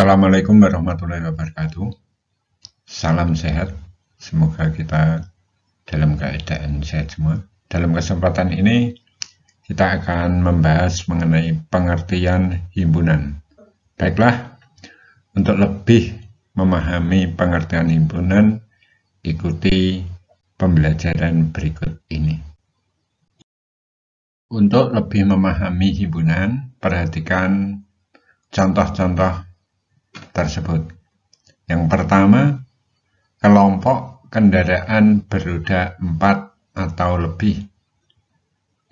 Assalamualaikum warahmatullahi wabarakatuh. Salam sehat. Semoga kita dalam keadaan sehat semua. Dalam kesempatan ini kita akan membahas mengenai pengertian himpunan. Baiklah, untuk lebih memahami pengertian himpunan, ikuti pembelajaran berikut ini. Untuk lebih memahami himpunan, perhatikan contoh-contoh tersebut. Yang pertama, kelompok kendaraan beroda 4 atau lebih.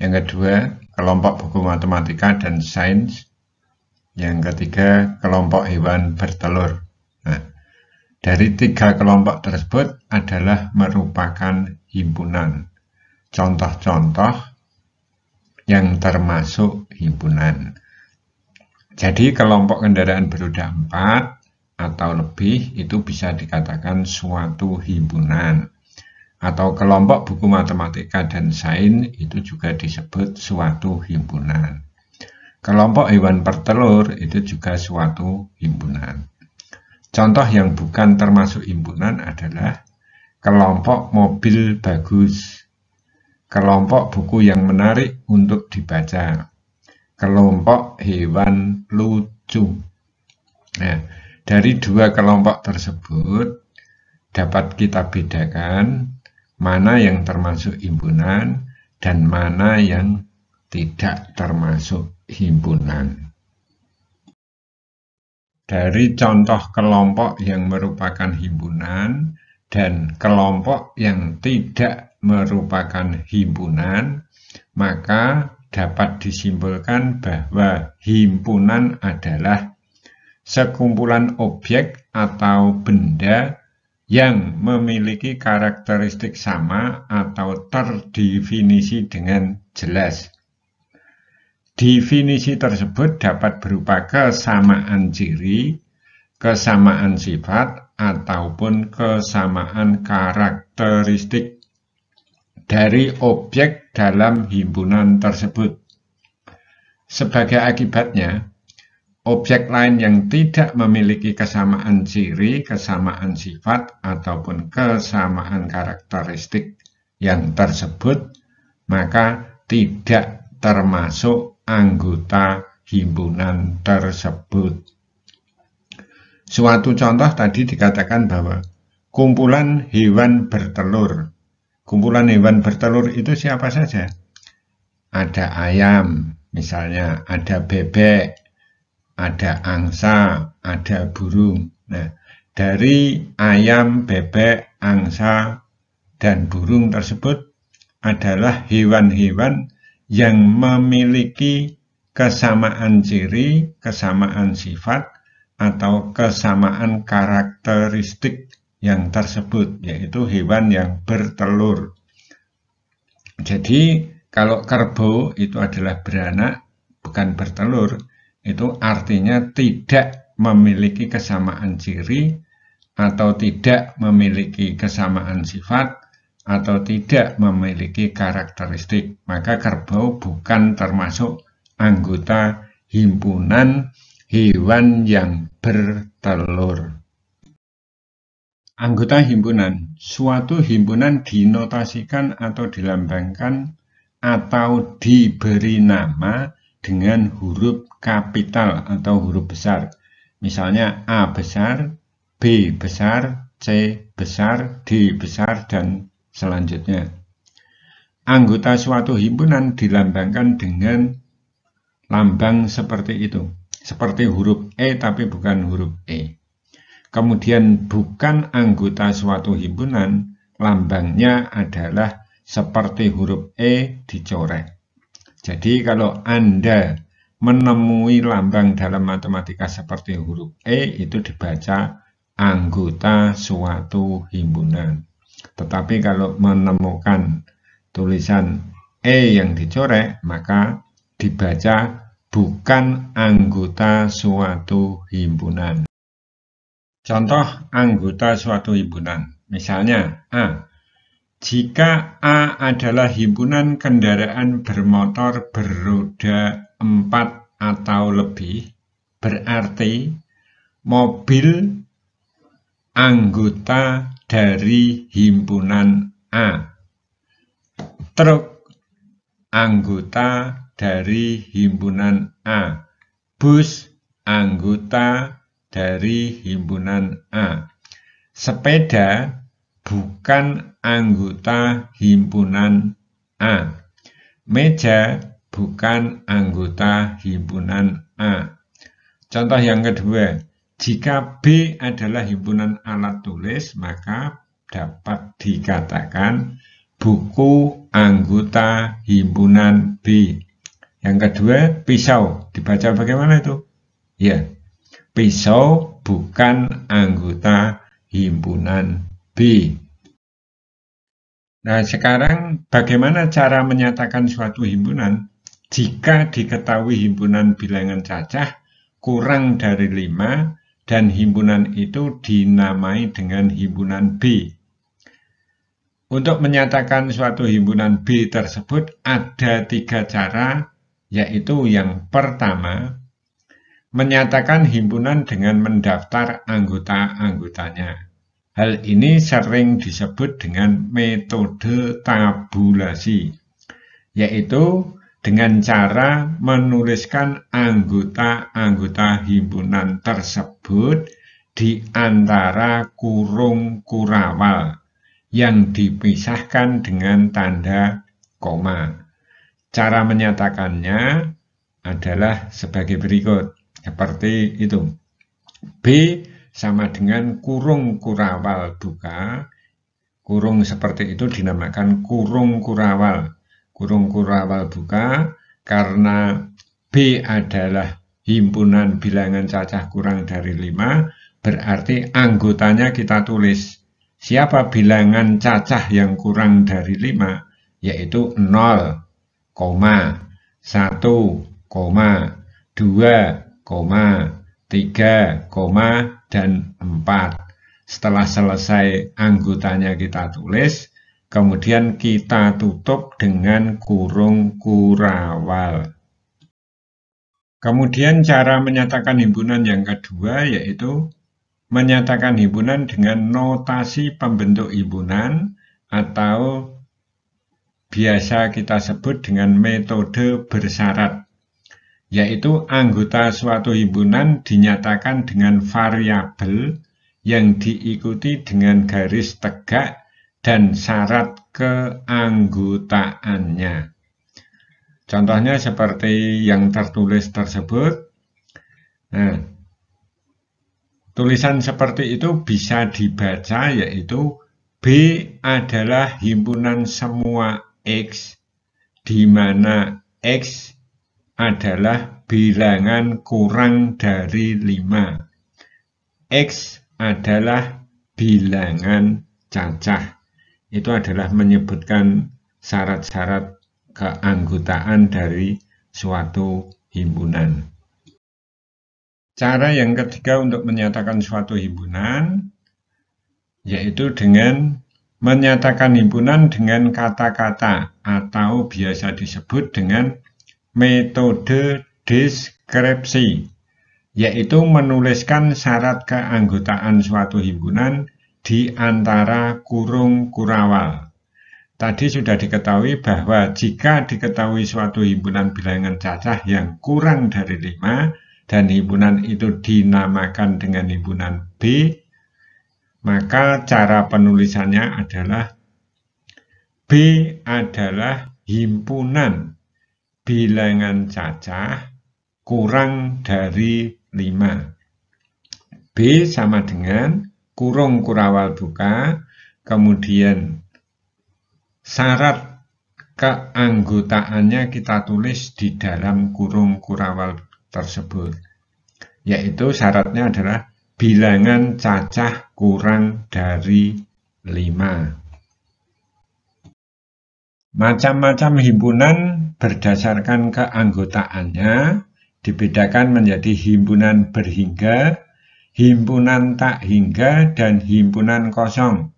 Yang kedua, kelompok buku matematika dan sains. Yang ketiga, kelompok hewan bertelur. Nah, dari 3 kelompok tersebut adalah merupakan himpunan. Contoh-contoh yang termasuk himpunan. Jadi kelompok kendaraan beroda 4 atau lebih itu bisa dikatakan suatu himpunan. Atau kelompok buku matematika dan sains itu juga disebut suatu himpunan. Kelompok hewan bertelur itu juga suatu himpunan. Contoh yang bukan termasuk himpunan adalah kelompok mobil bagus, kelompok buku yang menarik untuk dibaca, kelompok hewan lucu. Nah, dari 2 kelompok tersebut dapat kita bedakan mana yang termasuk himpunan dan mana yang tidak termasuk himpunan. Dari contoh kelompok yang merupakan himpunan dan kelompok yang tidak merupakan himpunan, maka dapat disimpulkan bahwa himpunan adalah sekumpulan objek atau benda yang memiliki karakteristik sama atau terdefinisi dengan jelas. Definisi tersebut dapat berupa kesamaan ciri, kesamaan sifat, ataupun kesamaan karakteristik dari objek dalam himpunan tersebut. Sebagai akibatnya, objek lain yang tidak memiliki kesamaan ciri, kesamaan sifat, ataupun kesamaan karakteristik yang tersebut, maka tidak termasuk anggota himpunan tersebut. Suatu contoh tadi dikatakan bahwa kumpulan hewan bertelur. Kumpulan hewan bertelur itu siapa saja? Ada ayam, misalnya ada bebek, ada angsa, ada burung. Nah, dari ayam, bebek, angsa, dan burung tersebut adalah hewan-hewan yang memiliki kesamaan ciri, kesamaan sifat, atau kesamaan karakteristik yang tersebut, yaitu hewan yang bertelur. Jadi kalau kerbau itu adalah beranak, bukan bertelur, itu artinya tidak memiliki kesamaan ciri, atau tidak memiliki kesamaan sifat, atau tidak memiliki karakteristik. Maka kerbau bukan termasuk anggota himpunan hewan yang bertelur. Anggota himpunan. Suatu himpunan dinotasikan atau dilambangkan atau diberi nama dengan huruf kapital atau huruf besar. Misalnya A besar, B besar, C besar, D besar, dan selanjutnya. Anggota suatu himpunan dilambangkan dengan lambang seperti itu. Seperti huruf E tapi bukan huruf E. Kemudian bukan anggota suatu himpunan, lambangnya adalah seperti huruf E dicoret. Jadi kalau Anda menemui lambang dalam matematika seperti huruf E, itu dibaca anggota suatu himpunan. Tetapi kalau menemukan tulisan E yang dicoret, maka dibaca bukan anggota suatu himpunan. Contoh anggota suatu himpunan. Misalnya A. Jika A adalah himpunan kendaraan bermotor beroda 4 atau lebih, berarti mobil anggota dari himpunan A. Truk anggota dari himpunan A. Bus anggota dari himpunan A. Sepeda bukan anggota himpunan A. Meja bukan anggota himpunan A. Contoh yang kedua, jika B adalah himpunan alat tulis, maka dapat dikatakan buku anggota himpunan B. Yang kedua, pisau. Dibaca bagaimana itu? Ya, pisau bukan anggota himpunan B. Nah, sekarang bagaimana cara menyatakan suatu himpunan? Jika diketahui himpunan bilangan cacah kurang dari 5 dan himpunan itu dinamai dengan himpunan B. Untuk menyatakan suatu himpunan B tersebut ada 3 cara, yaitu yang pertama, menyatakan himpunan dengan mendaftar anggota-anggotanya. Hal ini sering disebut dengan metode tabulasi, yaitu dengan cara menuliskan anggota-anggota himpunan tersebut di antara kurung kurawal yang dipisahkan dengan tanda koma. Cara menyatakannya adalah sebagai berikut, seperti itu. B sama dengan kurung kurawal buka. Kurung seperti itu dinamakan kurung kurawal. Kurung kurawal buka karena B adalah himpunan bilangan cacah kurang dari 5, berarti anggotanya kita tulis. Siapa bilangan cacah yang kurang dari 5? Yaitu 0, 1, 2, 3, dan 4. Setelah selesai anggotanya kita tulis, kemudian kita tutup dengan kurung kurawal. Kemudian cara menyatakan himpunan yang kedua yaitu menyatakan himpunan dengan notasi pembentuk himpunan atau biasa kita sebut dengan metode bersyarat. Yaitu anggota suatu himpunan dinyatakan dengan variabel yang diikuti dengan garis tegak dan syarat keanggotaannya. Contohnya seperti yang tertulis tersebut. Nah, tulisan seperti itu bisa dibaca yaitu B adalah himpunan semua X, di mana X adalah bilangan kurang dari 5. X adalah bilangan cacah. Itu adalah menyebutkan syarat-syarat keanggotaan dari suatu himpunan. Cara yang ketiga untuk menyatakan suatu himpunan yaitu dengan menyatakan himpunan dengan kata-kata atau biasa disebut dengan metode deskripsi, yaitu menuliskan syarat keanggotaan suatu himpunan di antara kurung kurawal. Tadi sudah diketahui bahwa jika diketahui suatu himpunan bilangan cacah yang kurang dari 5 dan himpunan itu dinamakan dengan himpunan B, maka cara penulisannya adalah B adalah himpunan bilangan cacah kurang dari 5. B sama dengan kurung kurawal buka, kemudian syarat keanggotaannya kita tulis di dalam kurung kurawal tersebut. Yaitu syaratnya adalah bilangan cacah kurang dari 5. Macam-macam himpunan berdasarkan keanggotaannya dibedakan menjadi himpunan berhingga, himpunan tak hingga, dan himpunan kosong.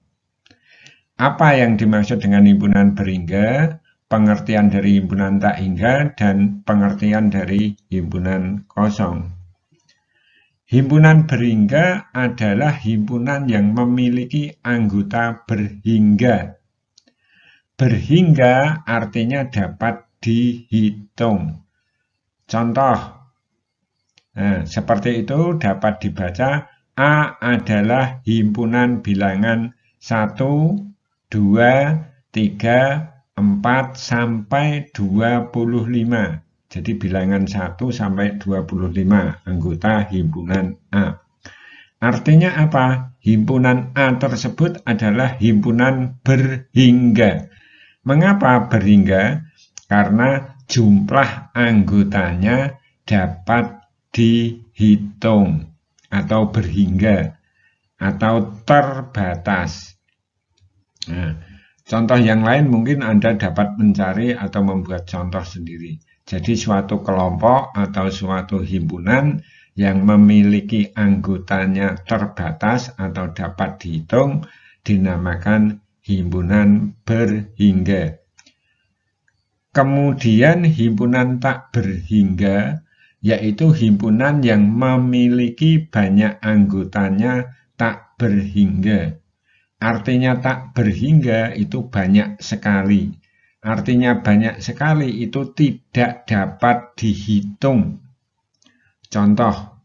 Apa yang dimaksud dengan himpunan berhingga, pengertian dari himpunan tak hingga, dan pengertian dari himpunan kosong? Himpunan berhingga adalah himpunan yang memiliki anggota berhingga. Berhingga artinya dapat dihitung. Contoh, seperti itu dapat dibaca, A adalah himpunan bilangan 1, 2, 3, 4 sampai 25. Jadi bilangan 1 sampai 25 anggota himpunan A. Artinya apa? Himpunan A tersebut adalah himpunan berhingga. Mengapa berhingga? Karena jumlah anggotanya dapat dihitung atau berhingga atau terbatas. Nah, contoh yang lain mungkin Anda dapat mencari atau membuat contoh sendiri. Jadi suatu kelompok atau suatu himpunan yang memiliki anggotanya terbatas atau dapat dihitung dinamakan himpunan berhingga. Kemudian himpunan tak berhingga yaitu himpunan yang memiliki banyak anggotanya tak berhingga. Artinya tak berhingga itu banyak sekali. Artinya banyak sekali itu tidak dapat dihitung. Contoh,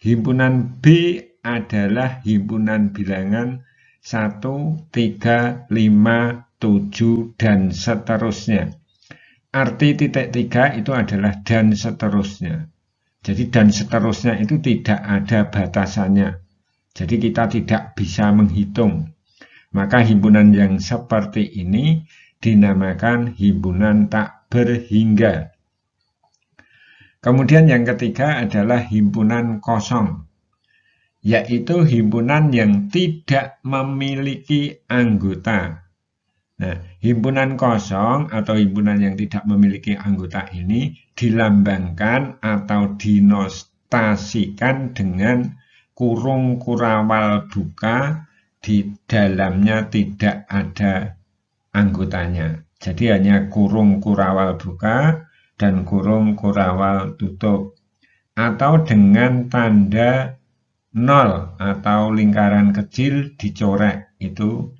himpunan B adalah himpunan bilangan 1, 3, 5, 7, dan seterusnya. Arti titik 3 itu adalah dan seterusnya. Jadi dan seterusnya itu tidak ada batasannya. Jadi kita tidak bisa menghitung. Maka himpunan yang seperti ini dinamakan himpunan tak berhingga. Kemudian yang ketiga adalah himpunan kosong, yaitu himpunan yang tidak memiliki anggota. Nah, himpunan kosong atau himpunan yang tidak memiliki anggota ini dilambangkan atau dinotasikan dengan kurung kurawal duka, di dalamnya tidak ada anggotanya. Jadi hanya kurung kurawal buka dan kurung kurawal tutup. Atau dengan tanda 0 atau lingkaran kecil dicorek, itu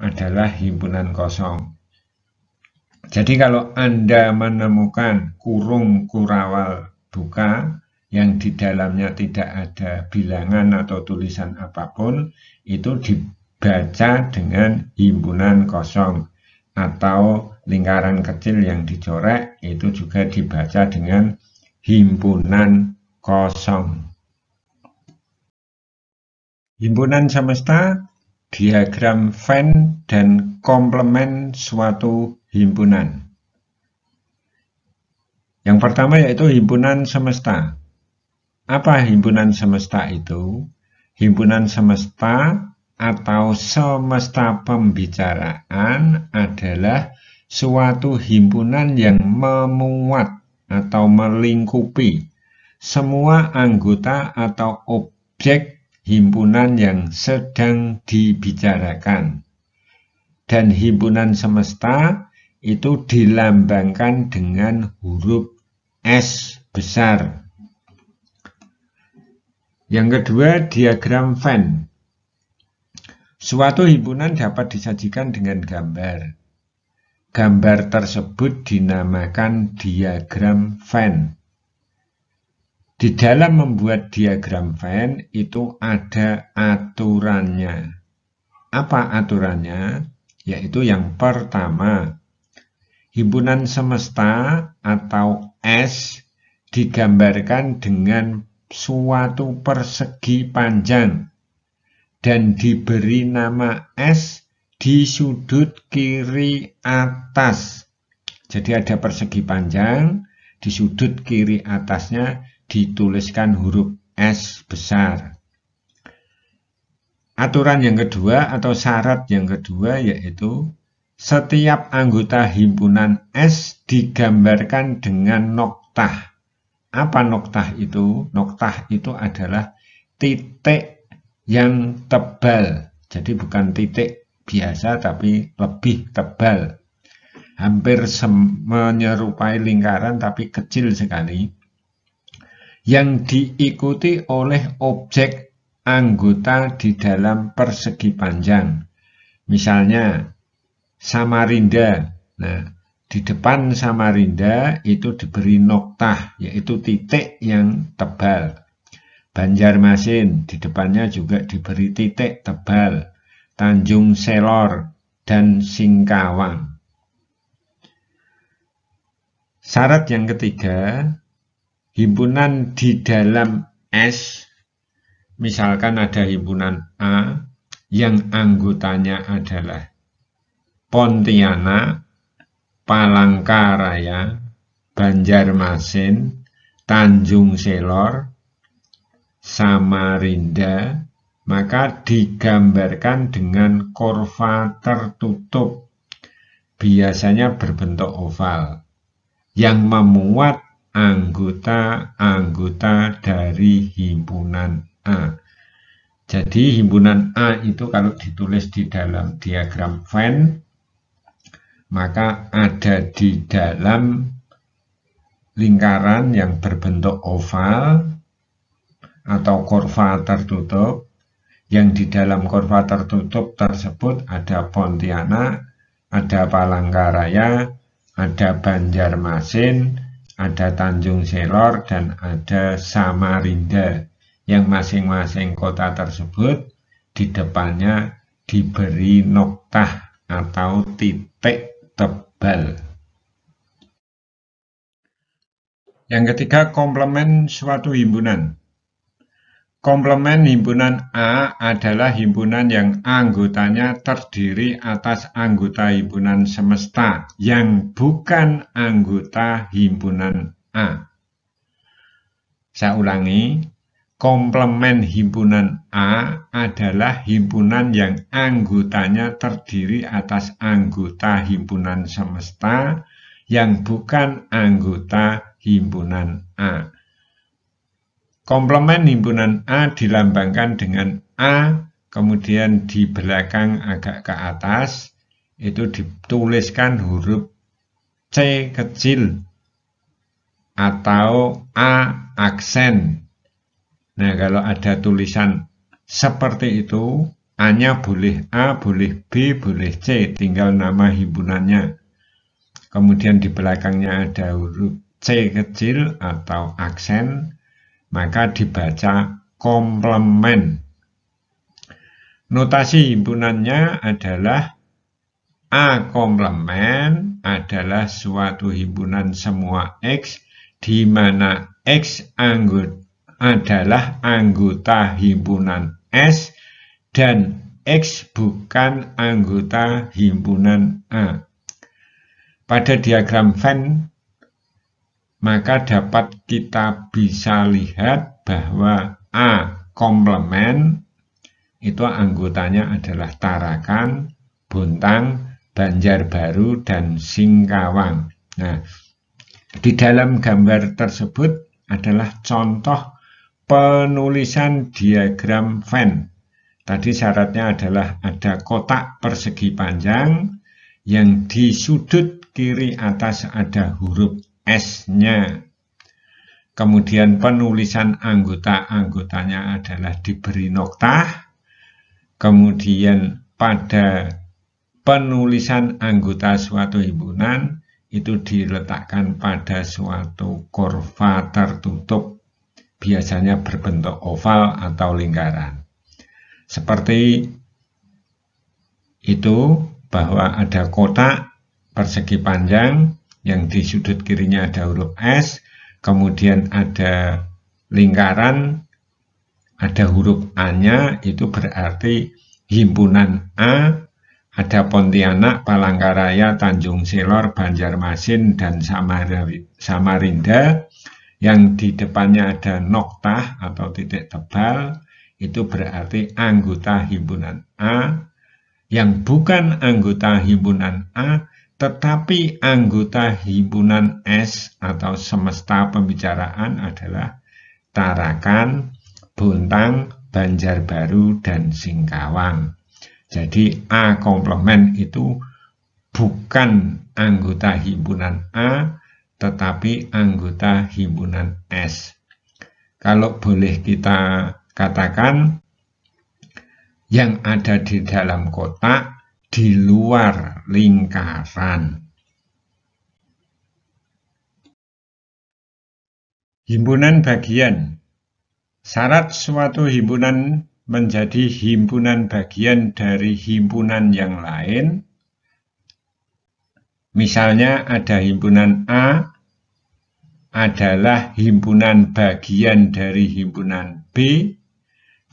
adalah himpunan kosong. Jadi kalau Anda menemukan kurung kurawal buka yang di dalamnya tidak ada bilangan atau tulisan apapun, itu dibaca dengan himpunan kosong, atau lingkaran kecil yang dicorek itu juga dibaca dengan himpunan kosong. Himpunan semesta, diagram Venn dan komplement suatu himpunan. Yang pertama yaitu himpunan semesta. Apa himpunan semesta itu? Himpunan semesta atau semesta pembicaraan adalah suatu himpunan yang memuat atau melingkupi semua anggota atau objek himpunan yang sedang dibicarakan. Dan himpunan semesta itu dilambangkan dengan huruf S besar. Yang kedua, diagram Venn. Suatu himpunan dapat disajikan dengan gambar. Gambar tersebut dinamakan diagram Venn. Di dalam membuat diagram Venn itu ada aturannya. Apa aturannya? Yaitu yang pertama, himpunan semesta atau S digambarkan dengan suatu persegi panjang dan diberi nama S di sudut kiri atas. Jadi ada persegi panjang, di sudut kiri atasnya dituliskan huruf S besar. Aturan yang kedua atau syarat yang kedua yaitu setiap anggota himpunan S digambarkan dengan noktah. Apa noktah itu? Noktah itu adalah titik yang tebal. Jadi bukan titik biasa tapi lebih tebal. Hampir menyerupai lingkaran tapi kecil sekali. yang diikuti oleh objek anggota di dalam persegi panjang. Misalnya Samarinda. Nah, di depan Samarinda itu diberi noktah, yaitu titik yang tebal. Banjarmasin di depannya juga diberi titik tebal. Tanjung Selor dan Singkawang. Syarat yang ketiga, himpunan di dalam S, misalkan ada himpunan A yang anggotanya adalah Pontianak, Palangkaraya, Banjarmasin, Tanjung Selor, Samarinda, maka digambarkan dengan kurva tertutup, biasanya berbentuk oval, yang memuat anggota-anggota dari himpunan A. Jadi himpunan A itu kalau ditulis di dalam diagram Venn, maka ada di dalam lingkaran yang berbentuk oval atau kurva tertutup, yang di dalam kurva tertutup tersebut ada Pontianak, ada Palangkaraya, ada Banjarmasin, ada Tanjung Selor, dan ada Samarinda, yang masing-masing kota tersebut di depannya diberi noktah atau titik tebal. Yang ketiga, komplement suatu himpunan. Komplement himpunan A adalah himpunan yang anggotanya terdiri atas anggota himpunan semesta yang bukan anggota himpunan A. Saya ulangi, komplement himpunan A adalah himpunan yang anggotanya terdiri atas anggota himpunan semesta yang bukan anggota himpunan A. Komplement himpunan A dilambangkan dengan A, kemudian di belakang agak ke atas itu dituliskan huruf C kecil atau A aksen. Nah, kalau ada tulisan seperti itu, A-nya boleh A, boleh B, boleh C, tinggal nama himpunannya. Kemudian di belakangnya ada huruf C kecil atau aksen, maka dibaca komplement. Notasi himpunannya adalah A komplement adalah suatu himpunan semua X di mana X adalah anggota himpunan S dan X bukan anggota himpunan A. Pada diagram Venn maka dapat kita bisa lihat bahwa A komplement itu anggotanya adalah Tarakan, Bontang, Banjarbaru, dan Singkawang. Nah, di dalam gambar tersebut adalah contoh penulisan diagram Venn. Tadi syaratnya adalah ada kotak persegi panjang yang di sudut kiri atas ada huruf S-nya. Kemudian penulisan anggota-anggotanya adalah diberi noktah. Kemudian pada penulisan anggota suatu himpunan itu diletakkan pada suatu kurva tertutup, biasanya berbentuk oval atau lingkaran. Seperti itu, bahwa ada kotak persegi panjang yang di sudut kirinya ada huruf S, kemudian ada lingkaran, ada huruf A-nya, itu berarti himpunan A, ada Pontianak, Palangkaraya, Tanjung Selor, Banjarmasin, dan Samarinda, yang di depannya ada noktah atau titik tebal, itu berarti anggota himpunan A, yang bukan anggota himpunan A, tetapi anggota himpunan S atau semesta pembicaraan adalah Tarakan, Bontang, Banjarbaru, dan Singkawang. Jadi A komplement itu bukan anggota himpunan A, tetapi anggota himpunan S. kalau boleh kita katakan, yang ada di dalam kotak di luar lingkaran. Himpunan bagian. Syarat suatu himpunan menjadi himpunan bagian dari himpunan yang lain. Misalnya ada himpunan A adalah himpunan bagian dari himpunan B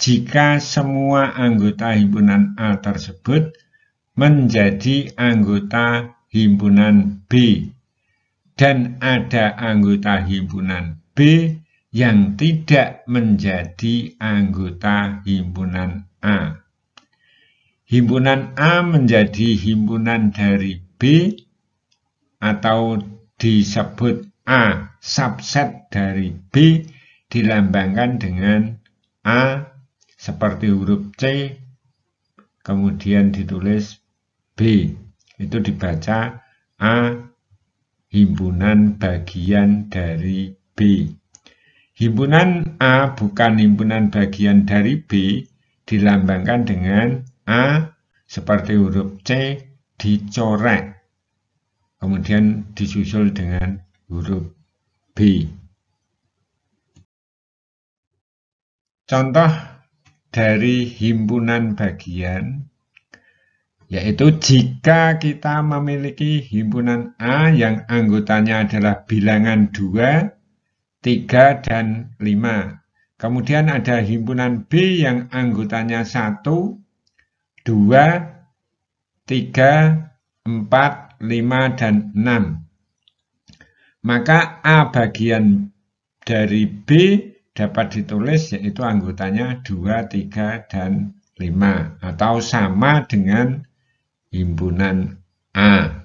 jika semua anggota himpunan A tersebut menjadi anggota himpunan B dan ada anggota himpunan B yang tidak menjadi anggota himpunan A. Himpunan A menjadi himpunan dari B atau disebut A subset dari B dilambangkan dengan A seperti huruf C, kemudian ditulis B. Itu dibaca A himpunan bagian dari B. Himpunan A bukan himpunan bagian dari B dilambangkan dengan A seperti huruf C dicoret, kemudian disusul dengan huruf B. Contoh dari himpunan bagian, yaitu jika kita memiliki himpunan A yang anggotanya adalah bilangan 2, 3, dan 5. Kemudian ada himpunan B yang anggotanya 1, 2, 3, 4, 5, dan 6. Maka A bagian dari B dapat ditulis yaitu anggotanya 2, 3, dan 5 atau sama dengan himpunan A.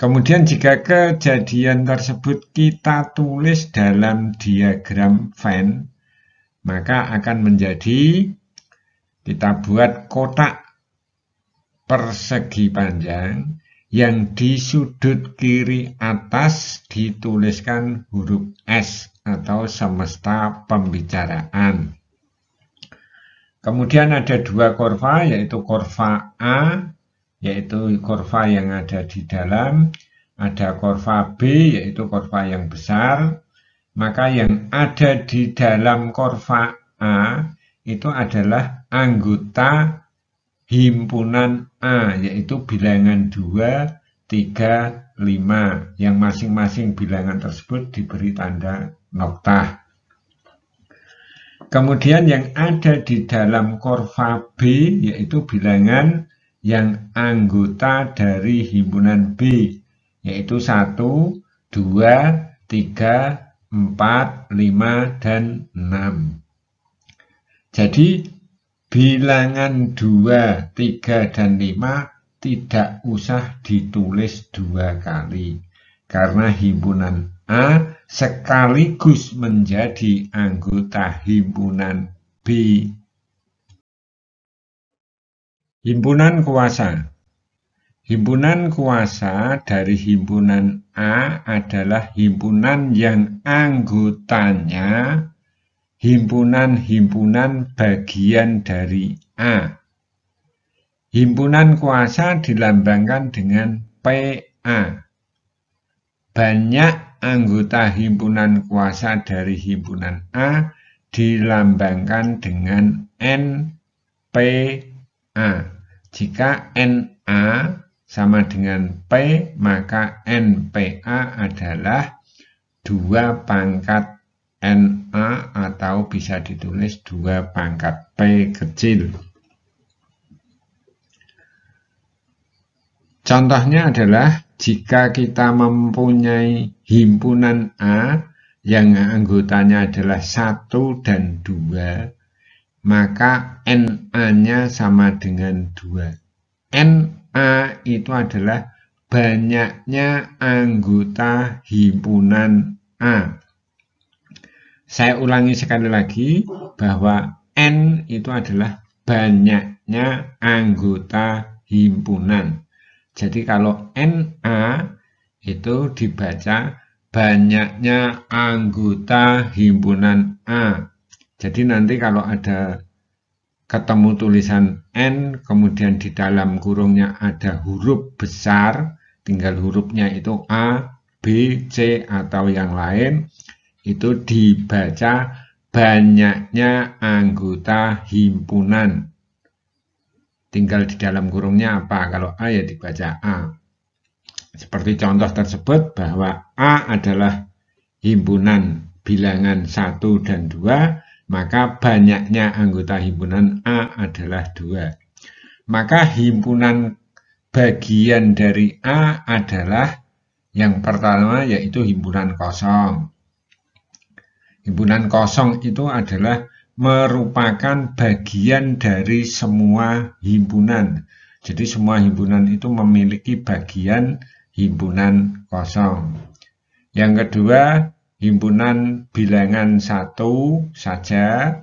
Kemudian jika kejadian tersebut kita tulis dalam diagram Venn, maka akan menjadi, kita buat kotak persegi panjang yang di sudut kiri atas dituliskan huruf S atau semesta pembicaraan. Kemudian ada dua kurva, yaitu kurva A, yaitu kurva yang ada di dalam, ada kurva B, yaitu kurva yang besar. Maka yang ada di dalam kurva A itu adalah anggota himpunan A, yaitu bilangan 2, 3, 5, yang masing-masing bilangan tersebut diberi tanda noktah. Kemudian yang ada di dalam kurva B, yaitu bilangan yang anggota dari himpunan B, yaitu 1, 2, 3, 4, 5, dan 6. Jadi bilangan 2, 3, dan 5 tidak usah ditulis 2 kali, karena himpunan A sekaligus menjadi anggota himpunan B. Himpunan kuasa. Himpunan kuasa dari himpunan A adalah himpunan yang anggotanya himpunan-himpunan bagian dari A. Himpunan kuasa dilambangkan dengan PA. Banyak anggota himpunan kuasa dari himpunan A dilambangkan dengan NPA. Jika NA sama dengan P, maka NPA adalah 2 pangkat NA atau bisa ditulis 2 pangkat P kecil. Contohnya adalah jika kita mempunyai himpunan A yang anggotanya adalah 1 dan 2, maka NA-nya sama dengan 2. NA itu adalah banyaknya anggota himpunan A. Saya ulangi sekali lagi bahwa N itu adalah banyaknya anggota himpunan. Jadi kalau NA itu dibaca banyaknya anggota himpunan A. Jadi nanti kalau ada ketemu tulisan N, kemudian di dalam kurungnya ada huruf besar, tinggal hurufnya itu A, B, C, atau yang lain, itu dibaca banyaknya anggota himpunan. Tinggal di dalam kurungnya apa? Kalau A ya dibaca A. Seperti contoh tersebut bahwa A adalah himpunan bilangan 1 dan 2, maka banyaknya anggota himpunan A adalah 2. Maka himpunan bagian dari A adalah yang pertama yaitu himpunan kosong. Himpunan kosong itu adalah merupakan bagian dari semua himpunan. Jadi semua himpunan itu memiliki bagian himpunan kosong. Yang kedua, himpunan bilangan 1 saja,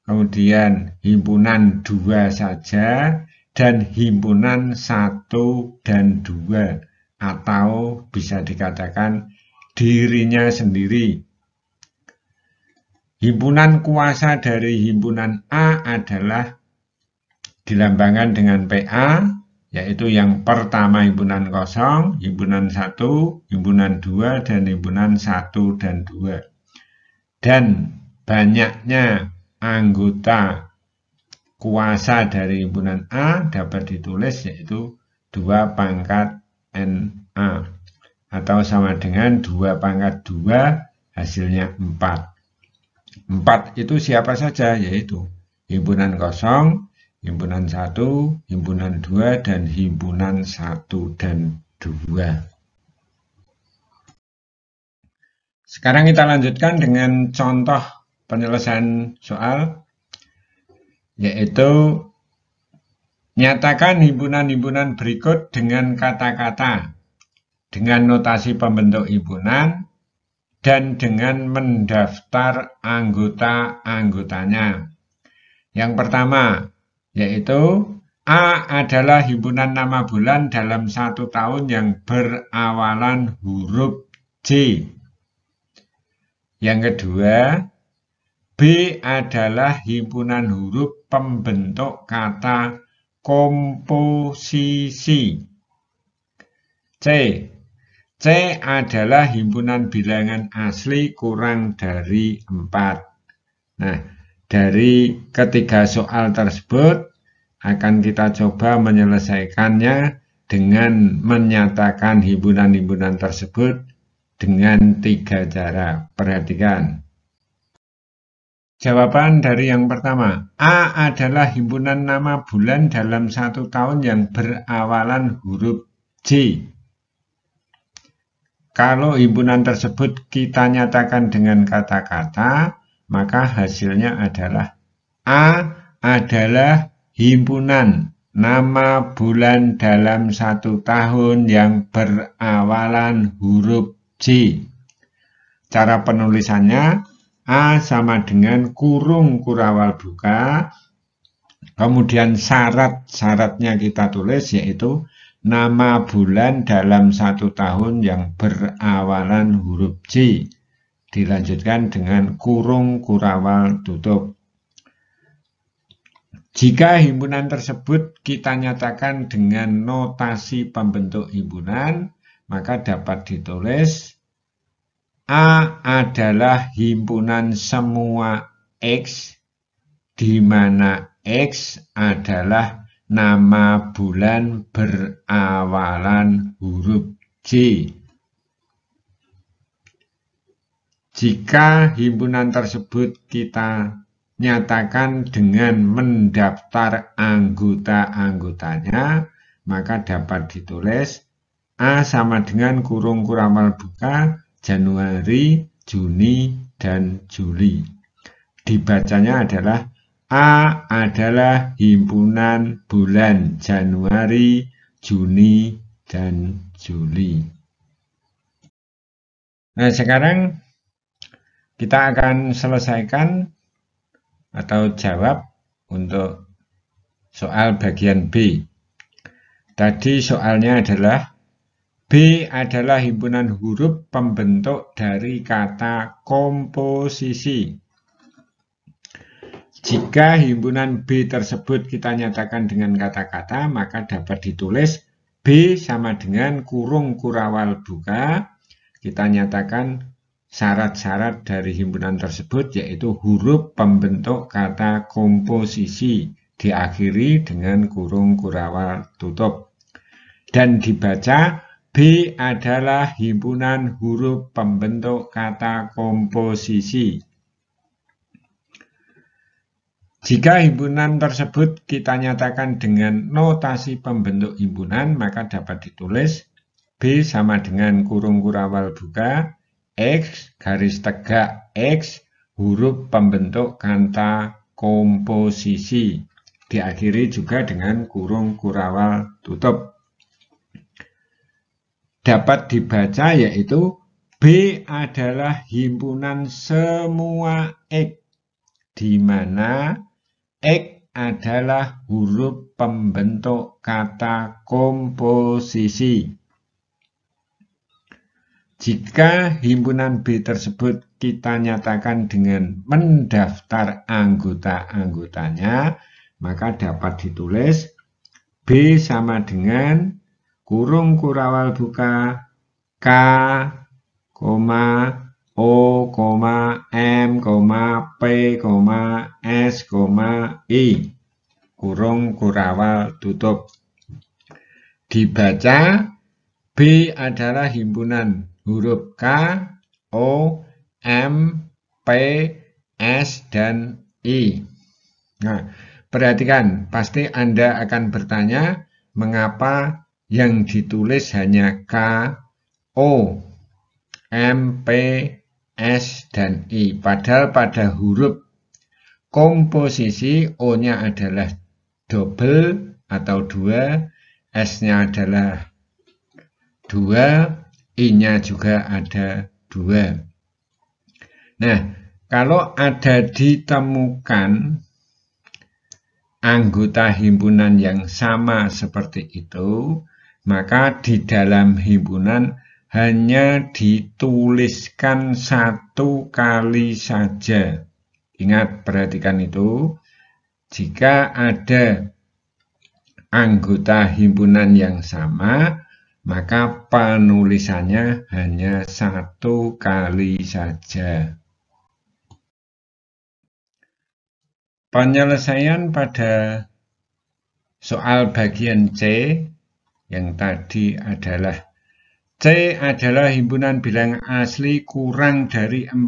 kemudian himpunan 2 saja, dan himpunan 1 dan 2, atau bisa dikatakan dirinya sendiri. Himpunan kuasa dari himpunan A adalah dilambangkan dengan PA, yaitu yang pertama himpunan kosong, himpunan 1, himpunan 2, dan himpunan 1 dan 2. Dan banyaknya anggota kuasa dari himpunan A dapat ditulis yaitu 2 pangkat NA, atau sama dengan 2 pangkat 2 hasilnya 4. 4 itu siapa saja, yaitu himpunan kosong, himpunan 1, himpunan 2, dan himpunan 1 dan 2. Sekarang kita lanjutkan dengan contoh penyelesaian soal, yaitu nyatakan himpunan-himpunan berikut dengan kata-kata, dengan notasi pembentuk himpunan, dan dengan mendaftar anggota-anggotanya. Yang pertama, yaitu A adalah himpunan nama bulan dalam 1 tahun yang berawalan huruf J. Yang kedua, B adalah himpunan huruf pembentuk kata komposisi. C adalah himpunan bilangan asli kurang dari 4. Nah, dari ketiga soal tersebut akan kita coba menyelesaikannya dengan menyatakan himpunan-himpunan tersebut dengan 3 cara. Perhatikan. Jawaban dari yang pertama, A adalah himpunan nama bulan dalam 1 tahun yang berawalan huruf J. Kalau himpunan tersebut kita nyatakan dengan kata-kata, maka hasilnya adalah A adalah himpunan nama bulan dalam 1 tahun yang berawalan huruf J. Cara penulisannya, A sama dengan kurung kurawal buka, kemudian syaratnya kita tulis yaitu nama bulan dalam 1 tahun yang berawalan huruf J. Dilanjutkan dengan kurung kurawal tutup. Jika himpunan tersebut kita nyatakan dengan notasi pembentuk himpunan, maka dapat ditulis A adalah himpunan semua X, di mana X adalah nama bulan berawalan huruf J. Jika himpunan tersebut kita nyatakan dengan mendaftar anggota-anggotanya, maka dapat ditulis A sama dengan kurung kurawal buka Januari, Juni, dan Juli. Dibacanya adalah A adalah himpunan bulan Januari, Juni, dan Juli. Nah, sekarang kita akan selesaikan atau jawab untuk soal bagian B. Tadi soalnya adalah B adalah himpunan huruf pembentuk dari kata komposisi. Jika himpunan B tersebut kita nyatakan dengan kata-kata, maka dapat ditulis B sama dengan kurung kurawal buka. Kita nyatakan syarat-syarat dari himpunan tersebut, yaitu huruf pembentuk kata komposisi diakhiri dengan kurung kurawal tutup. Dan dibaca B adalah himpunan huruf pembentuk kata komposisi. Jika himpunan tersebut kita nyatakan dengan notasi pembentuk himpunan, maka dapat ditulis B sama dengan kurung kurawal buka, X garis tegak X huruf pembentuk kata komposisi. Diakhiri juga dengan kurung kurawal tutup. Dapat dibaca yaitu B adalah himpunan semua X, di mana X adalah huruf pembentuk kata komposisi. Jika himpunan B tersebut kita nyatakan dengan mendaftar anggota-anggotanya, maka dapat ditulis B sama dengan kurung kurawal buka K, O, M, P, S, I, kurung kurawal tutup. Dibaca B adalah himpunan huruf K, O, M, P, S, dan I. Nah, perhatikan, pasti Anda akan bertanya mengapa yang ditulis hanya K, O, M, P, S, dan I. Padahal pada huruf komposisi O-nya adalah double atau 2, S-nya adalah 2, I-nya juga ada 2. Nah, kalau ada ditemukan anggota himpunan yang sama seperti itu, maka di dalam himpunan hanya dituliskan satu kali saja. Ingat, perhatikan itu. Jika ada anggota himpunan yang sama, maka penulisannya hanya satu kali saja. Penyelesaian pada soal bagian C yang tadi adalah C adalah himpunan bilangan asli kurang dari 4.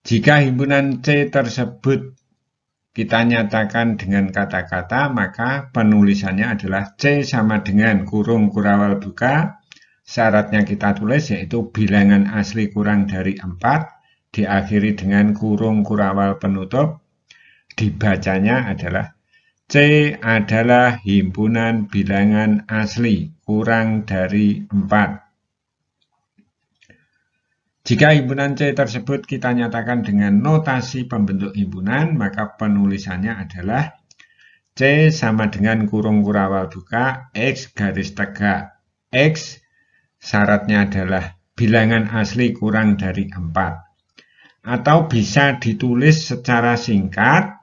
Jika himpunan C tersebut kita nyatakan dengan kata-kata, maka penulisannya adalah C sama dengan kurung kurawal buka. Syaratnya kita tulis yaitu bilangan asli kurang dari 4, diakhiri dengan kurung kurawal penutup. Dibacanya adalah C adalah himpunan bilangan asli kurang dari 4. Jika himpunan C tersebut kita nyatakan dengan notasi pembentuk himpunan, maka penulisannya adalah C sama dengan kurung kurawal buka, X garis tegak X, syaratnya adalah bilangan asli kurang dari 4. Atau bisa ditulis secara singkat,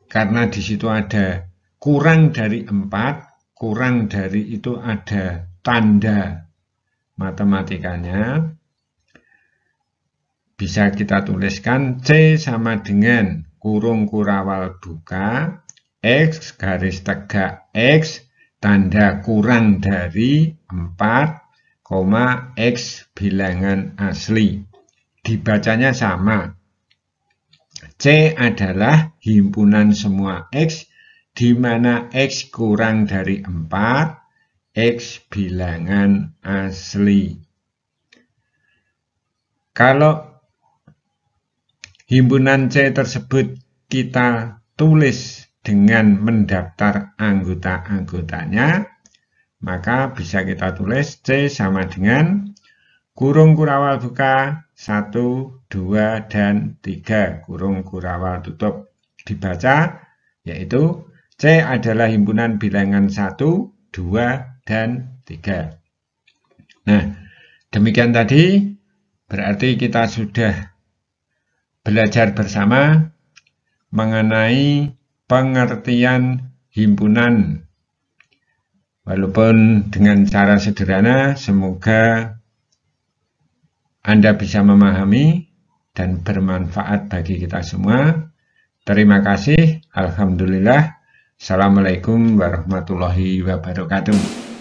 karena di situ ada kurang dari 4, kurang dari itu ada tanda matematikanya. Bisa kita tuliskan C sama dengan kurung kurawal buka, X garis tegak X, tanda kurang dari 4, X bilangan asli. Dibacanya sama. C adalah himpunan semua X, di mana X kurang dari 4, X bilangan asli. Kalau himpunan C tersebut kita tulis dengan mendaftar anggota-anggotanya, maka bisa kita tulis C sama dengan kurung kurawal buka 1, 2, dan 3, kurung kurawal tutup. Dibaca yaitu C adalah himpunan bilangan 1, 2, dan 3. Nah, demikian tadi berarti kita sudah belajar bersama mengenai pengertian himpunan. Walaupun dengan cara sederhana, semoga Anda bisa memahami dan bermanfaat bagi kita semua. Terima kasih. Alhamdulillah. Assalamualaikum warahmatullahi wabarakatuh.